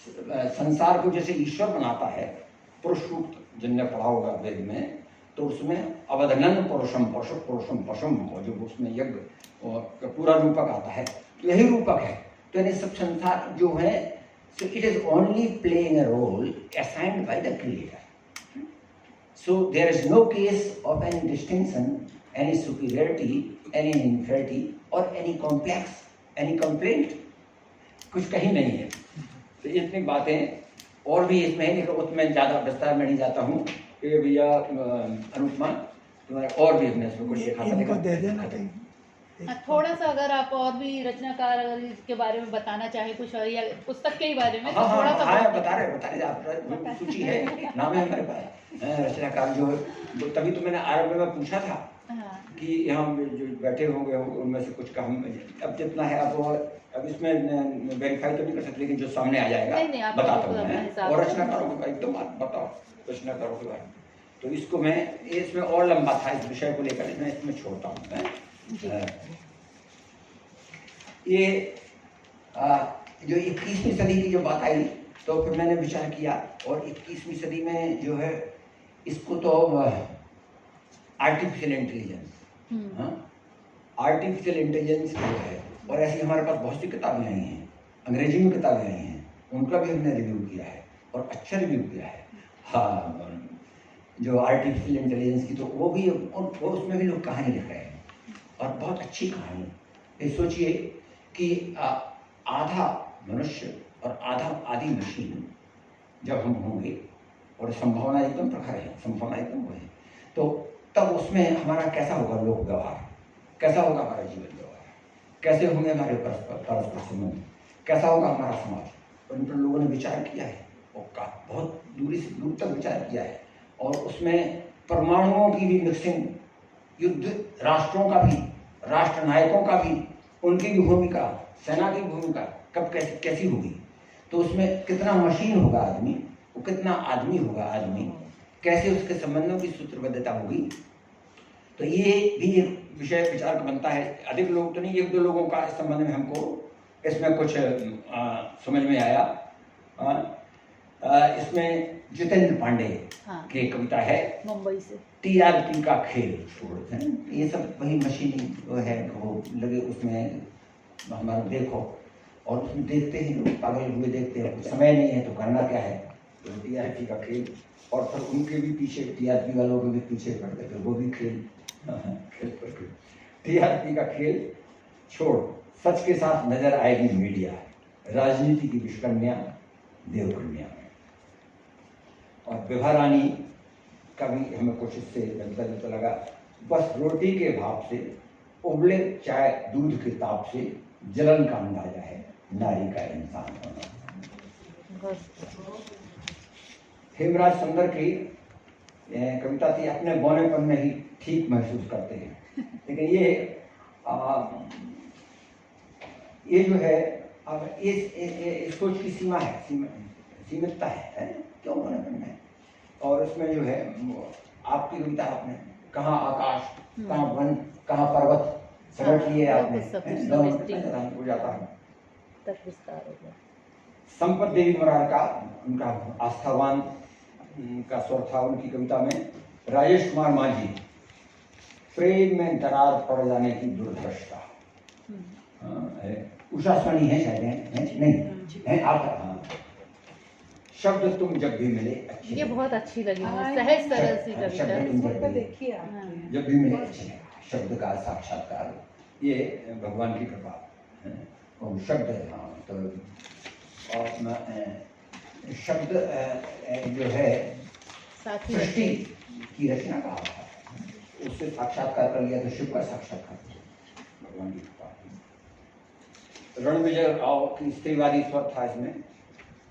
संसार को जैसे ईश्वर बनाता है। पुरुष रूप जिनने पढ़ा होगा वेद में, तो उसमें अवधनन पुरुषम पशुम, और जो उसमें यज्ञ का पूरा रूपक आता है, तो यही रूपक है। तो यानी सब संसार जो है, so it is only playing a role assigned by the creator. So there is no case of any distinction, any superiority, any inferiority or any complex, any complaint, कुछ कहीं नहीं है। तो इतनी बातें और भी इसमें है, लेकिन उसमें ज़्यादा विस्तार में नहीं जाता हूँ। ये भैया अनुपमा तुम्हारे और भी इसमें कुछ लिखा इनको दे देना कहीं। थोड़ा सा अगर आप और भी रचनाकार के बारे में बताना चाहे कुछ, या पुस्तक के ही बारे में, तो हाँ, थोड़ा सा हाँ, बता रहे आप, सूची है, नाम है हमारे पास रचनाकार जो है। तभी तो मैंने आरंभ में पूछा था कि यहाँ जो बैठे होंगे उनमें से कुछ का हम अब जितना है, अब इसमें वेरीफाई तो नहीं कर सकते, लेकिन जो सामने आ जाएगा बताता हूँ मैं। और रचनाकारों के बारे में बात बताओ, रचनाकारों के बारे में। तो इसको मैं, इसमें और लंबा था इस विषय को लेकर, मैं इसमें छोड़ता हूँ। ये जो 21वीं सदी की जो बात आई, तो फिर मैंने विचार किया, और 21वीं सदी में जो है इसको तो आर्टिफिशियल इंटेलिजेंस, आर्टिफिशियल इंटेलिजेंस जो है, और ऐसी हमारे पास बहुत सी किताबें आई हैं, अंग्रेजी में किताबें आई हैं, उनका भी हमने रिव्यू किया है और अच्छा रिव्यू किया है। हाँ, जो आर्टिफिशियल इंटेलिजेंस की, तो वो भी, वो उसमें भी लोग कहानी लिख रहे हैं, और बहुत अच्छी कहानी। ये सोचिए कि आधा मनुष्य और आधा आदि मशीन जब हम होंगे, और संभावना एकदम प्रखर है, संभावना एकदम वो है, तो तब उसमें हमारा कैसा होगा लोक व्यवहार, कैसा होगा हमारा जीवन व्यवहार, कैसे होंगे हमारे परस्पर संबंध, कैसा होगा हमारा समाज। और इन पर लोगों ने विचार किया है, और बहुत दूर तक विचार किया है। और उसमें परमाणुओं की भी मिक्सिंग, युद्ध राष्ट्रों का भी, राष्ट्र नायकों का भी, उनकी भी भूमिका, सेना की भूमिका कब कैसी होगी, तो उसमें कितना मशीन होगा आदमी, वो कितना आदमी होगा आदमी, कैसे उसके संबंधों की सूत्रबद्धता होगी। तो ये भी एक विषय विचार का बनता है। अधिक लोग तो नहीं, एक दो लोगों का इस संबंध में हमको इसमें कुछ समझ में आया। इसमें जितेंद्र पांडे की कविता है, मुंबई से, टीआरपी का खेल। ये सब वही मशीनी है, वो लगे उसमें हमारा देखो, और उसमें देखते हैं लोग, पागल हुए देखते हैं, समय नहीं है तो करना क्या है, तो टीआरपी का खेल। और फिर उनके भी पीछे, टीआरपी वालों के भी पीछे पड़ते, फिर वो भी खेल खेल। टीआरपी का खेल छोड़, सच के साथ नजर आएगी मीडिया, राजनीति की विष्कन्या देवकन्या में। और विभा रानी का भी हमें कुछ इससे मिलता लगा। बस रोटी के भाप से, उबले चाय दूध के ताप से, जलन का अंदाजा है नारी का इंसान होना। हेमराज सुंदर की कविता थी, अपने बौनेपन में ही ठीक महसूस करते हैं। लेकिन ये जो है, अब इस सोच की सीमा है, सीमितता है, क्यों बौनेपन में। और उसमें जो है आपकी कविता, आपने कहाँ आकाश, कहाँ वन, कहाँ पर्वत समेट लिए आपने, हो जाता है तक विस्तार हो गया। संपत देवी मोरार का, उनका आस्थावान का स्वर था उनकी कविता में। राजेश कुमार मांझी, प्रेम में दरार पड़ जाने की दुर्दशा। उषा स्वनी है शायद, नहीं है आप। हाँ, शब्द तुम जब भी मिले अच्छे, ये बहुत अच्छी लगी मुझे, सहज सरल सी कविता। जब भी मिले अच्छे। शब्द का साक्षात्कार, ये भगवान की कृपा है। और शब्द, हाँ, तो और शब्द जो है साथ ही सृष्टि की रचना का आधार है, उससे साक्षात्कार कर लिया तो शिव का साक्षात्कार भगवान की कृपा। रणविजय राव की स्त्रीवादी स्वर था इसमें,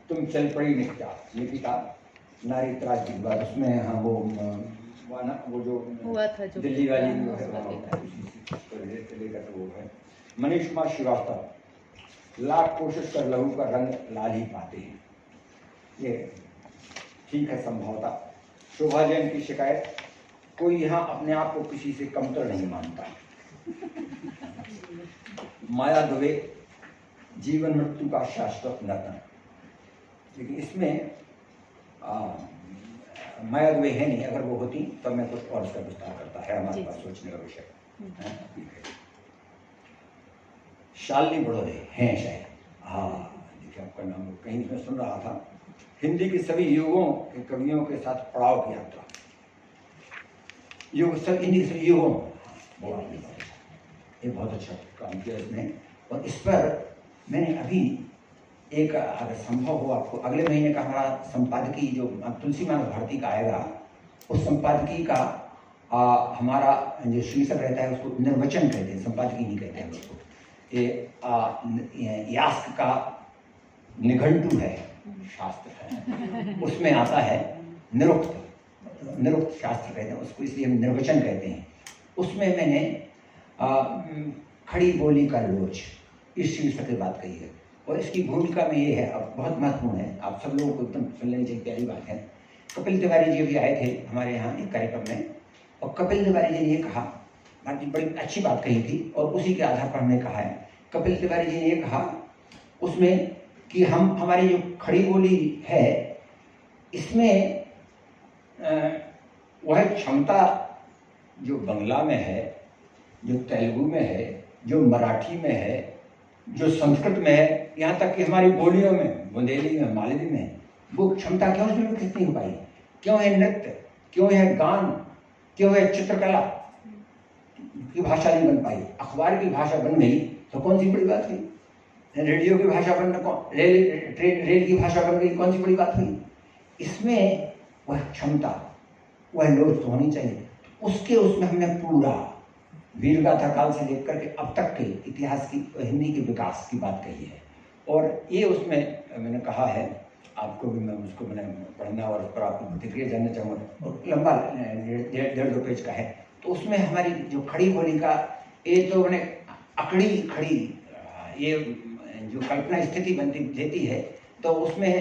तुम चल पड़ी निकिता नारी त्रास के बाद, उसमें हाँ वो जो हुआ था जो दिल्ली वाली जो है लेकर वो है। मनीषमा श्रीवास्तव, लाख कोशिश कर लहू का रंग लाल ही पाते हैं, ये ठीक है संभवता। शोभा जैन की शिकायत, कोई यहाँ अपने आप को किसी से कमतर नहीं मानता। माया दुबे, जीवन मृत्यु का शाश्वत नर्तन, लेकिन इसमें माया दुबे है नहीं, अगर वो होती तो मैं कुछ और इसका विस्तार करता है, हमारे पास सोचने का विषय है। शालिनी बड़ोदे हैं शायद, हाँ देखिए आपका नाम कहीं इसमें सुन रहा था। हिंदी के सभी युगों के कवियों के साथ पड़ाव की यात्रा, युग सब हिंदी के सभी युगों, ये बहुत अच्छा काम किया इसने। और इस पर मैंने अभी एक, अगर संभव हो आपको, अगले महीने का हमारा संपादकीय जो तुलसी मानव भारती का आएगा, उस संपादकीय का हमारा जो शीर्षक रहता है उसको निर्वचन कहते हैं, संपादकीय नहीं कहते हैं उसको। ये यास्क का निघंटु है, शास्त्र है, उसमें आता है निरुक्त, निरुक्त शास्त्र कहते हैं उसको, इसलिए हम निर्वचन कहते हैं। उसमें मैंने खड़ी बोली का लोच, इस शीर्षक की बात कही है। और इसकी भूमिका में ये है, अब बहुत महत्वपूर्ण है, आप सब लोगों को एकदम सुन लेनी चाहिए, प्यारी बात है। कपिल तिवारी जी भी आए थे हमारे यहाँ एक कार्यक्रम में, और कपिल तिवारी जी ने ये कहा, बड़ी अच्छी बात कही थी, और उसी के आधार पर हमने कहा है। कपिल तिवारी जी ने ये कहा उसमें कि हम, हमारी जो खड़ी बोली है, इसमें वह क्षमता जो बंगला में है, जो तेलुगु में है, जो मराठी में है, जो संस्कृत में है, यहाँ तक कि हमारी बोलियों में, बुंदेली में, मालवी में, वो क्षमता क्यों उसमें विकसित नहीं हो पाई? क्यों है नृत्य, क्यों है गान, क्यों है चित्रकला की भाषा नहीं बन पाई? अखबार की भाषा बन गई तो कौन सी बड़ी बात हुई? रेडियो की भाषा बन, रेल की भाषा बन गई, कौन सी बड़ी बात हुई? इसमें वह क्षमता, वह लोच तो होनी चाहिए। उसमें हमने पूरा वीरगाथा काल से लेकर के अब तक के इतिहास की, हिंदी के विकास की बात कही है। और ये उसमें मैंने कहा है, आपको भी मैं उसको मैंने पढ़ना और उस पर आपकी प्रतिक्रिया जानना चाहूँगा, और लंबा 1.5-2 पेज का है। तो उसमें हमारी जो खड़ी बोली का, ये तो मैंने अकड़ी खड़ी, ये जो कल्पना स्थिति बनती देती है, तो उसमें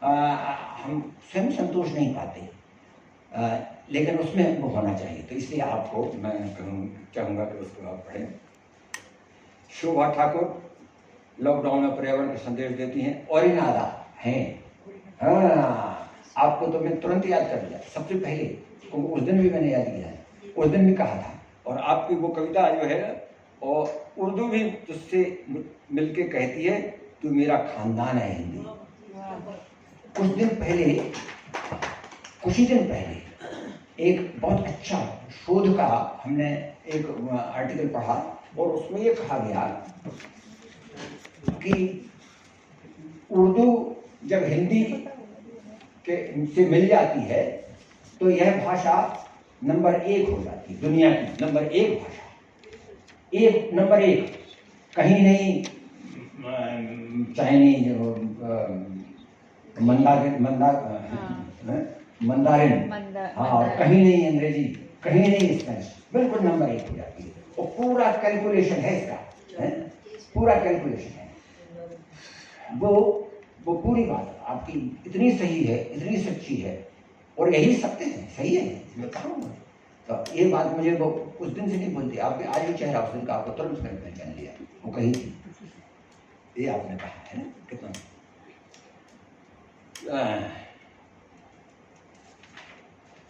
हम स्वयं संतोष नहीं पाते, लेकिन उसमें वो होना चाहिए। तो इसलिए आपको मैं चाहूँगा कि उसको आप पढ़ें। शोभा ठाकुर लॉकडाउन में पर्यावरण का संदेश देती हैं, और इन आदा हैं, हाँ आपको तो मैं तुरंत याद कर दिया सबसे पहले, उस दिन भी मैंने याद किया है, उस दिन भी कहा था। और आपकी वो कविता जो है, और उर्दू भी तुझसे मिलके कहती है, तू मेरा खानदान है हिंदी। कुछ ही दिन पहले एक बहुत अच्छा शोध का हमने एक आर्टिकल पढ़ा, और उसमें ये कहा गया कि उर्दू जब हिंदी के से मिल जाती है तो यह भाषा नंबर 1 हो जाती है, दुनिया की नंबर 1 भाषा, नंबर 1, कहीं नहीं चाइनीज, मंदारिन, हाँ कहीं नहीं अंग्रेजी, कहीं नहीं स्पेनिश, बिल्कुल नंबर 1 हो जाती है। और पूरा कैलकुलेशन है इसका, पूरा कैलकुलेशन है। वो पूरी बात आपकी इतनी सही है, इतनी सच्ची है, और यही सत्य है, सही है, मैं कहूँगा। तो ये बात मुझे वो उस दिन से नहीं बोलती, आपके आज भी चेहरा उस दिन का आपको तुरंत मैंने पहचान लिया, वो कही थी, ये आपने कहा है ना, कितना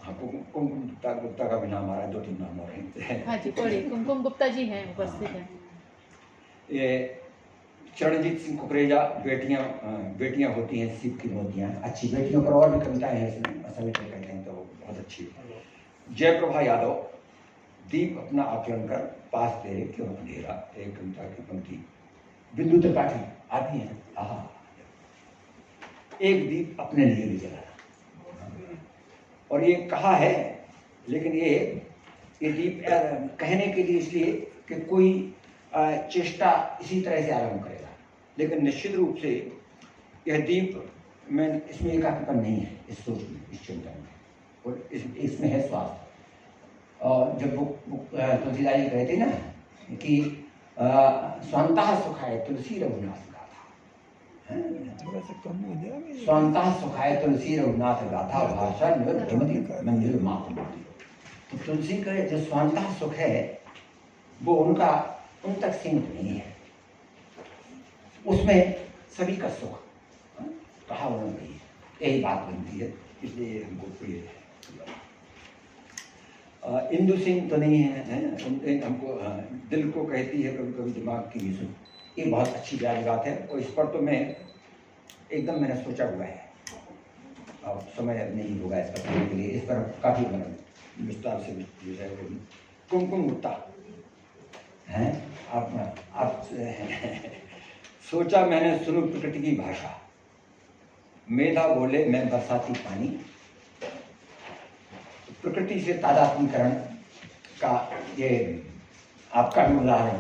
हाँ, कुमकुम गुप्ता का भी नाम आ रहा है, 2-3 नाम और हैं। हाँ जी, पढ़िए, कुमकुम गुप्ता जी हैं, उपस्थित हैं। ये चरणजीत सिंह कुकरेजा, बेटियां होती हैं सीप की मोतियां, अच्छी बेटियों पर और भी कविताएं हैं इसमें, असल में कहते हैं तो बहुत अच्छी। जयप्रभा यादव, दीप अपना आकलन कर पास तेरे क्यों अंधेरा, एक कविता की पंक्ति। बिंदु त्रिपाठी आती है, आहा, एक दीप अपने लिए भी जलाना। और ये कहा है, लेकिन ये दीप कहने के लिए इसलिए कि कोई चेष्टा इसी तरह से आरंभ करेगा, लेकिन निश्चित रूप से यह दीप में इसमें एकाकीपन नहीं है, इस सोच में, इस चिंतन में, और इसमें है स्वास्थ्य। और जब तुलसीदास जी कहते ना कि स्वंतः सुखाय तुलसी रघुनाथ गाथा, स्वंतः सुखाय तुलसी रघुनाथ गाथा भाषा मंदिर मात। तो तुलसी का जो स्वंतः सुख है वो उनका उन तक सीमित नहीं है, उसमें सभी का सुख कहा होना चाहिए, यही बात बनती है। इसलिए हमको प्रिय है। इंदु सिंह तो नहीं है, हमको दिल को कहती है कभी कभी दिमाग की भी सुन। ये बहुत अच्छी प्यारी बात है, और इस पर तो मैं एकदम मैंने सोचा हुआ है, और समय नहीं होगा इसका करने के लिए, इस पर काफ़ी विस्तार से विषय होगी। कुमकुम गुप्ता हैं आप सोचा मैंने सुनो प्रकृति की भाषा, मेधा बोले मैं बरसाती पानी। प्रकृति से तादात्म्यकरण का ये आपका भी उदाहरण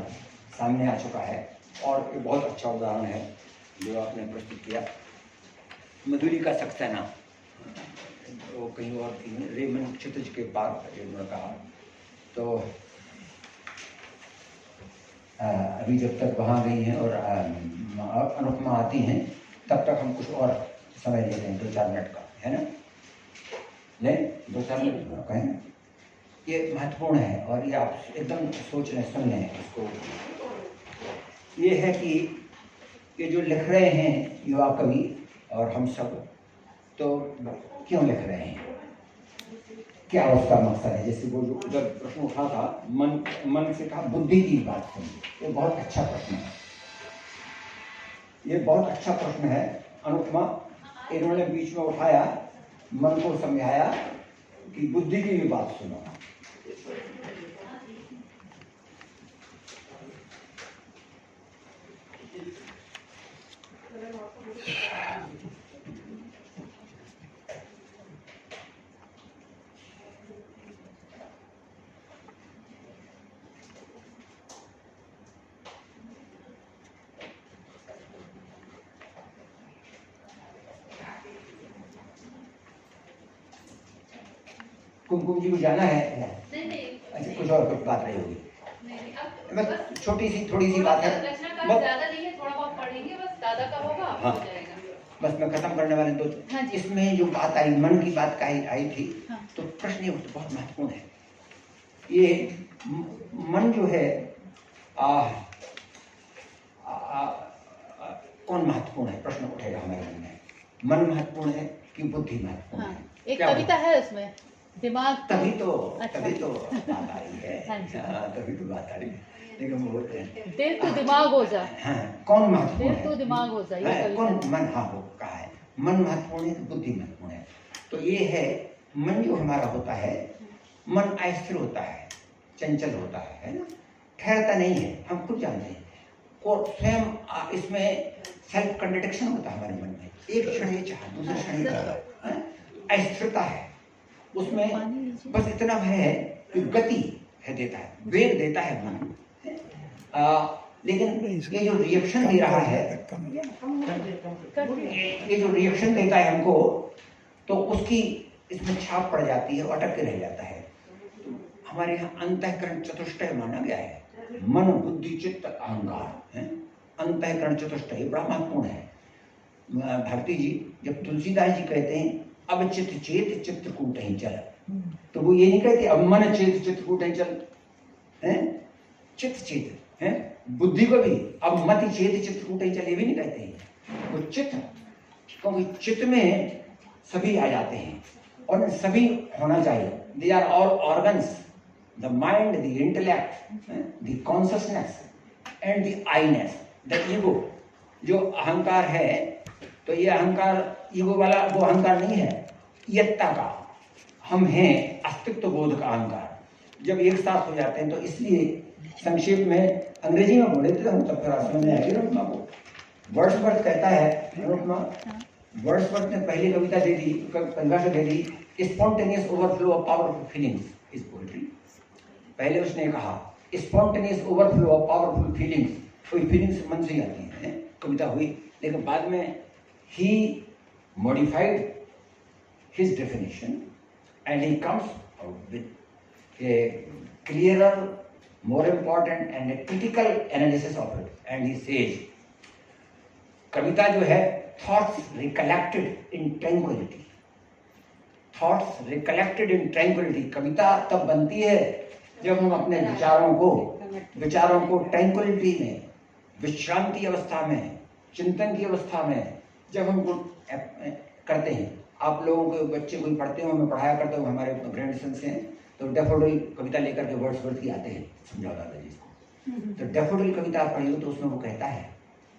सामने आ चुका है, और ये बहुत अच्छा उदाहरण है जो आपने प्रस्तुत किया। मधुरी का सक्सेना वो कहीं और थी, रेमन क्षितिज के पार उन्होंने कहा। तो अभी जब तक वहाँ गई हैं और अनुपमा आती हैं, तब तक हम कुछ और समय लेते हैं, 2-4 मिनट का, है ना? ले 2-4 मिनट का है ना? ये महत्वपूर्ण है, और ये आप एकदम सोच लें, सुन लें इसको। ये है कि ये जो लिख रहे हैं युवा कवि और हम सब, तो क्यों लिख रहे हैं, क्या उसका मकसद है? जैसे वो जो उधर प्रश्न उठा था, मन से कहा बुद्धि की बात सुनी, ये बहुत अच्छा प्रश्न है, ये बहुत अच्छा प्रश्न है। अनुपमा इन्होंने बीच में उठाया, मन को समझाया कि बुद्धि की भी बात सुनो। कुमकुम जी को जाना है? नहीं। अच्छा, कुछ और कुछ बात रही होगी? नहीं, बस छोटी सी थोड़ी सी बात है, बस ज्यादा नहीं है, थोड़ा बहुत पढ़ेंगे, बस दादा का होगा, हाँ, हो जाएगा। बस मैं खत्म करने वाले तो हाँ जी। इसमें जो बात आई, मन की बात का आई थी, हाँ। तो प्रश्न ये बहुत महत्वपूर्ण है। ये मन जो है कौन महत्वपूर्ण है, प्रश्न उठेगा हमारे मन में। मन महत्वपूर्ण है कि बुद्धि महत्वपूर्ण है? एक कविता है उसमें, दिमाग तभी तो अच्छा। तभी तो बात आई है। हाँ जी। तभी तो बात आई है, लेकिन वो बोलते हैं दिल तो दिमाग हो जा। हाँ, कौन महत्वपूर्ण दिल तो है? दिमाग हो जा, ये हाँ, कविता कौन है। मन, हाँ वो कहा है, मन महत्वपूर्ण है कि बुद्धि महत्वपूर्ण है? तो ये है, मन जो हमारा होता है, मन अस्थिर होता है, चंचल होता है ना, ठहरता नहीं है, हम खुद जानते हैं। और स्वयं इसमें सेल्फ कंट्रडिक्शन होता है हमारे मन में, एक क्षण ये चाह, दूसरे क्षण ये चाह, अस्थिरता है उसमें। बस इतना भय है कि गति है देता है, वेग देता है मन, लेकिन ये जो रिएक्शन दे रहा है, ये जो रिएक्शन देता है हमको, तो उसकी इसमें छाप पड़ जाती है, अटक के रह जाता है। तो हमारे यहाँ अंतःकरण चतुष्टय माना गया है, मन बुद्धि चित्त अहंकार है, अंतःकरण चतुष्टय बड़ा महत्वपूर्ण है। भारती जी जब तुलसीदास जी कहते हैं अब चित्त चेत चित्रकूट ही चल, तो वो ये नहीं कहते अब मन चेत चित्रकूट ही चल, है चित्त चेत है, बुद्धि को भी अब मति चेत चित्रकूट ही चल, ये भी नहीं कहते हैं। वो चित्त, क्योंकि चित्त में सभी आ जाते हैं और सभी होना चाहिए। They are all organs, the mind, the intellect, the consciousness and the Iness, the ego. जो अहंकार है, तो ये अहंकार ईगो वाला वो अहंकार नहीं है, यत्ता का, हम हैं अस्तित्व बोध का अहंकार। जब एक साथ हो जाते हैं तो इसलिए संक्षेप में अंग्रेजी में बोले थे हम, तब फिर आप समझ में आएगी अनुपमा को। वर्ड्सवर्थ कहता है, अनुपमा, वर्ड्सवर्थ ने पहली कविता दे दी, परिभाषा दे दी, spontaneous overflow of powerful feelings is poetry. पहले उसने कहा spontaneous overflow of powerful feelings, कोई फीलिंग्स मन से ही आती हैं, कविता हुई। लेकिन बाद में ही modified his definition and he comes out with a clearer, more important and a critical analysis of it, and he says कविता जो है thoughts recollected in tranquility, thoughts recollected in tranquility। कविता तब बनती है जब हम अपने विचारों को ट्रैंक्विलिटी में, विश्रांति अवस्था में, चिंतन की अवस्था में जब हम करते हैं। आप लोगों के बच्चे कोई पढ़ते हो, मैं पढ़ाया करता हूँ, हमारे ग्रैंडसन से हैं, तो डैफोडिल कविता लेकर के वर्ड्सवर्थ की आते हैं, समझाओ दादाजी इसको। तो डैफोडिल कविता आप पढ़िए तो उसमें वो कहता है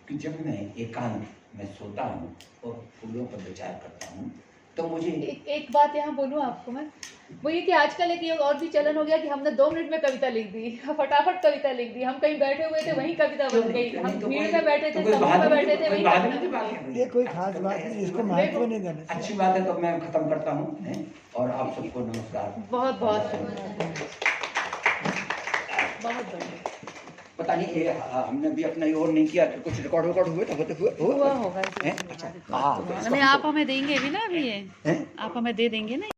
कि जब मैं एकांत में सोता हूँ और फूलों पर विचार करता हूँ तो मुझे एक बात यहाँ बोलूँ आपको मैं, वो ये कि आजकल एक और भी चलन हो गया कि हमने 2 मिनट में कविता लिख दी, फटाफट कविता लिख दी। हम कहीं बैठे हुए थे वहीं कविता बन गई, हम भीड़ में बैठे थे, समूह में बैठे थे वहीं। ये कोई खास बात नहीं, इसको महत्व नहीं देना चाहिए। अच्छी बात है, तो मैं खत्म करता हूँ और आप सबको नमस्कार। बहुत बहुत बहुत बढ़िया। पता नहीं ये हमने भी अपना ये और नहीं किया, कुछ रिकॉर्ड हुए तो होते हुए हुआ होगा। अच्छा, हाँ, आप हमें देंगे भी ना अभी, ये आप हमें दे देंगे ना।